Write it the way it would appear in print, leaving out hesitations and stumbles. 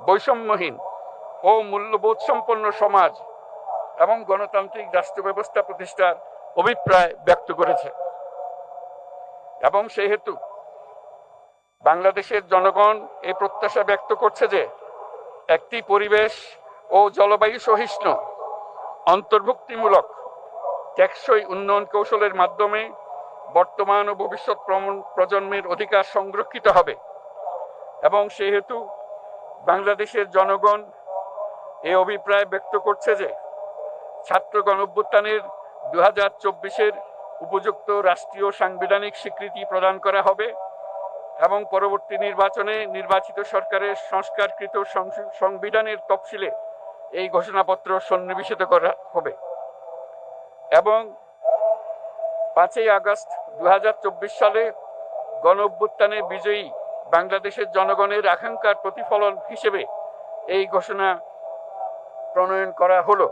বৈষম্যহীন ও মূল্যবোধ সম্পন্ন সমাজ এবং গণতান্ত্রিক রাষ্ট্র ব্যবস্থা প্রতিষ্ঠার অভিপ্রায় ব্যক্ত করেছে। এবং সেহেতু বাংলাদেশের জনগণ এই প্রত্যাশা ব্যক্ত করছে যে একটি পরিবেশ ও জলবায়ু সহিষ্ণু, অন্তর্ভুক্তিমূলক, টেকসই উন্নয়ন কৌশলের মাধ্যমে বর্তমান ও ভবিষ্যৎ প্রজন্মের অধিকার সংরক্ষিত হবে। এবং সেহেতু বাংলাদেশের জনগণ এই অভিপ্রায় ব্যক্ত করছে যে ছাত্র গণঅভ্যুত্থানের 2024-এর উপযুক্ত রাষ্ট্রীয় সাংবিধানিক স্বীকৃতি প্রদান করা হবে এবং পরবর্তী নির্বাচনে নির্বাচিত সরকারের সংস্কারকৃত সংবিধানের তফসিলে এই ঘোষণাপত্র সন্নিবেশিত করা হবে। এবং 5ই আগস্ট 2024 সালে গণঅভ্যুত্থানে বিজয়ী বাংলাদেশের জনগণের আকাঙ্ক্ষার প্রতিফলন হিসেবে এই ঘোষণা প্রণয়ন করা হলো।